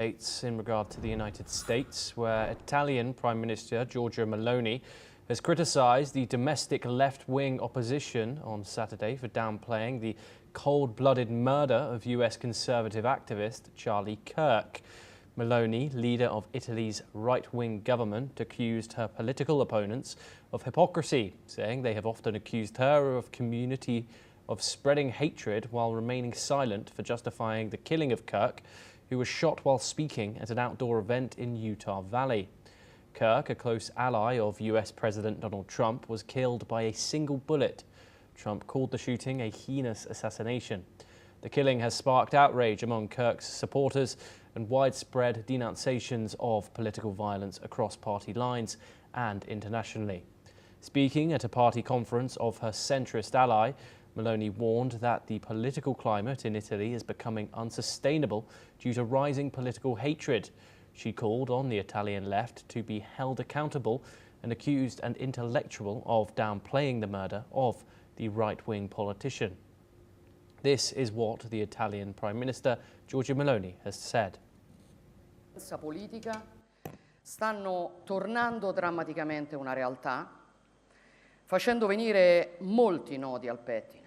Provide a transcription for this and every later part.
In regard to the United States, where Italian Prime Minister Giorgia Meloni has criticised the domestic left-wing opposition on Saturday for downplaying the cold-blooded murder of US conservative activist Charlie Kirk. Meloni, leader of Italy's right-wing government, accused her political opponents of hypocrisy, saying they have often accused her of spreading hatred while remaining silent for justifying the killing of Kirk, who was shot while speaking at an outdoor event in Utah Valley. Kirk, a close ally of US President Donald Trump, was killed by a single bullet. Trump called the shooting a heinous assassination. The killing has sparked outrage among Kirk's supporters and widespread denunciations of political violence across party lines and internationally. Speaking at a party conference of her centrist ally, Meloni warned that the political climate in Italy is becoming unsustainable due to rising political hatred. She called on the Italian left to be held accountable and accused an intellectual of downplaying the murder of the right-wing politician. This is what the Italian Prime Minister Giorgia Meloni has said. La politica stanno tornando drammaticamente una realtà, facendo venire molti nodi al pettine.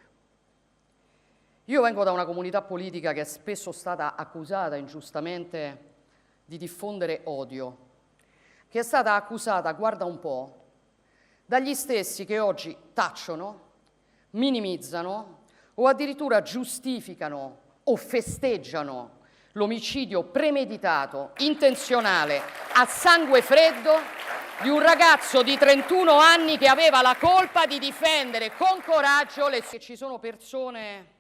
Io vengo da una comunità politica che è spesso stata accusata ingiustamente di diffondere odio, che è stata accusata, guarda un po', dagli stessi che oggi tacciono, minimizzano o addirittura giustificano o festeggiano l'omicidio premeditato, intenzionale, a sangue freddo di un ragazzo di 31 anni che aveva la colpa di difendere con coraggio le sue. Ci sono persone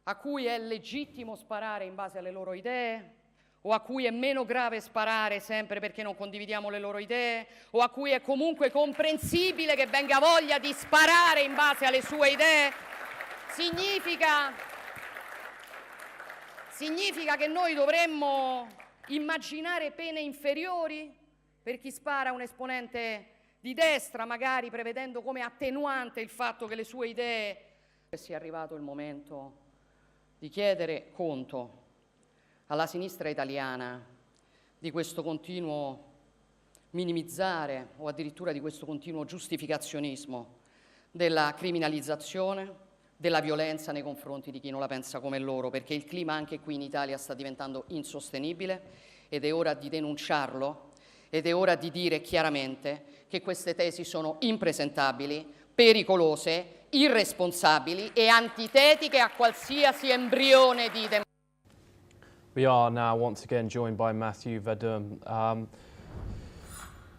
a cui è legittimo sparare in base alle loro idee, o a cui è meno grave sparare sempre perché non condividiamo le loro idee, o a cui è comunque comprensibile che venga voglia di sparare in base alle sue idee. Significa che noi dovremmo immaginare pene inferiori per chi spara a un esponente di destra, magari prevedendo come attenuante il fatto che le sue idee. Sia arrivato il momento di chiedere conto alla sinistra italiana di questo continuo minimizzare o addirittura di questo continuo giustificazionismo della criminalizzazione, della violenza nei confronti di chi non la pensa come loro, perché il clima anche qui in Italia sta diventando insostenibile ed è ora di denunciarlo ed è ora di dire chiaramente che queste tesi sono impresentabili, pericolose, irresponsabili e antitetiche a qualsiasi embrione di democrazia. We are now once again joined by Matthew Vadum.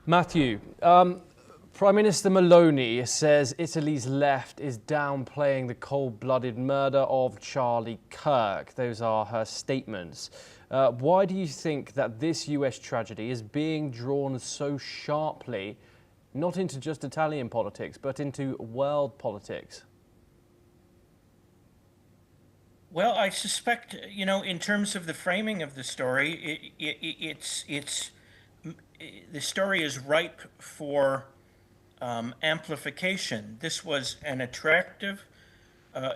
Matthew, Prime Minister Meloni says Italy's left is downplaying the cold-blooded murder of Charlie Kirk. Those are her statements. Why do you think that this US tragedy is being drawn so sharply, not into just Italian politics, but into world politics? Well, I suspect, in terms of the framing of the story, the story is ripe for amplification. This was an attractive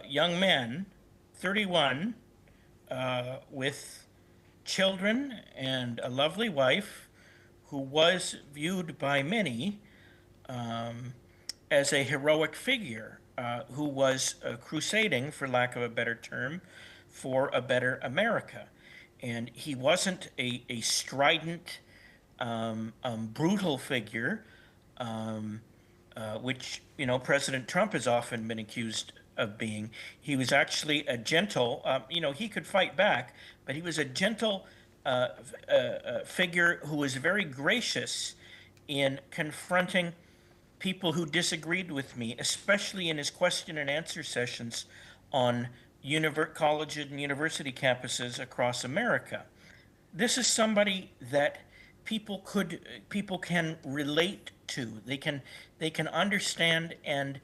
young man, 31, with children and a lovely wife, who was viewed by many as a heroic figure, who was crusading, for lack of a better term, for a better America. And he wasn't a strident, brutal figure, which, President Trump has often been accused of being. He was actually a gentle, he could fight back, but he was a gentle figure who was very gracious in confronting people who disagreed with me, especially in his question and answer sessions on college and university campuses across America. This is somebody that people can relate to. They can understand and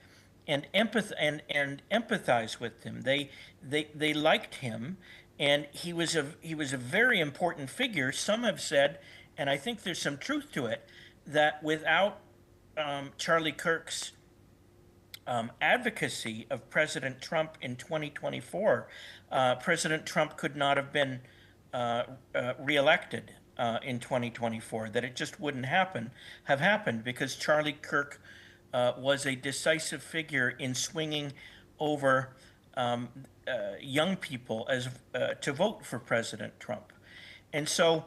empathize with him. They liked him, and he was a very important figure. Some have said, and I think there's some truth to it, that without Charlie Kirk's advocacy of President Trump in 2024, President Trump could not have been reelected in 2024, that it just wouldn't have happened, because Charlie Kirk was a decisive figure in swinging over young people to vote for President Trump. And so,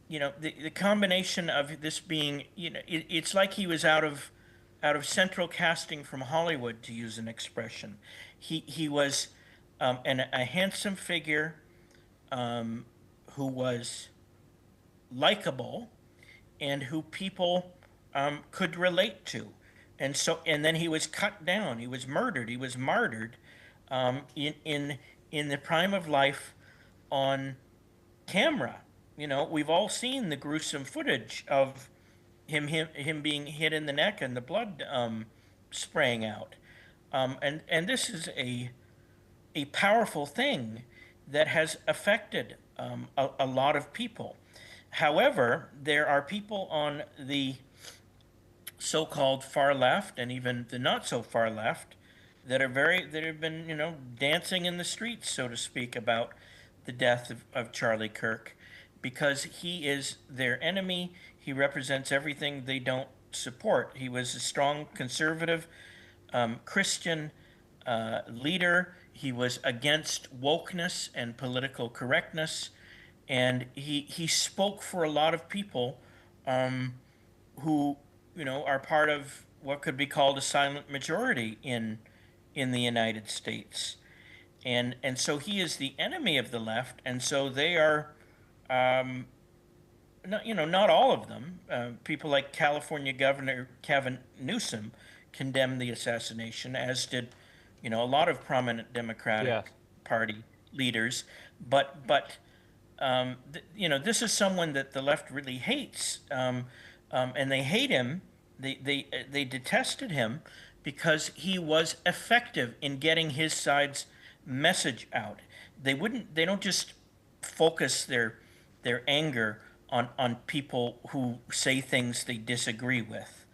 the combination of this being, it's like he was out of central casting from Hollywood, to use an expression. He was a handsome figure who was likable and who people could relate to. And then he was cut down. He was murdered. He was martyred in the prime of life on camera. We've all seen the gruesome footage of him being hit in the neck and the blood spraying out. And this is a powerful thing that has affected a lot of people. However, there are people on the so-called far left and even the not so far left that have been, dancing in the streets, so to speak, about the death of Charlie Kirk, because he is their enemy. He represents everything they don't support. He was a strong conservative Christian leader. He was against wokeness and political correctness, and he spoke for a lot of people who are part of what could be called a silent majority in the United States. And so he is the enemy of the left, and so they are, not all of them. People like California Governor Gavin Newsom condemned the assassination, as did, a lot of prominent Democratic Party leaders. But this is someone that the left really hates, and they hate him. They detested him because he was effective in getting his side's message out. They don't just focus their anger on people who say things they disagree with.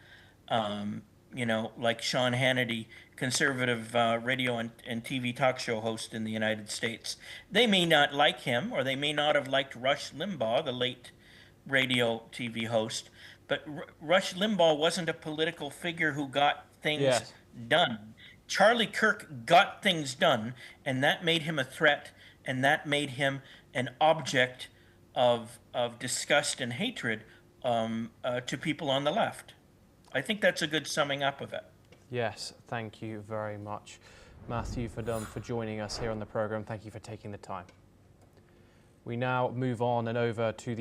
Like Sean Hannity, conservative radio and TV talk show host in the United States. They may not like him, or they may not have liked Rush Limbaugh, the late radio TV host, but Rush Limbaugh wasn't a political figure who got things done. Charlie Kirk got things done, and that made him a threat, and that made him an object of disgust and hatred to people on the left. I think that's a good summing up of it. Yes, thank you very much, Matthew, for joining us here on the program. Thank you for taking the time. We now move on and over to the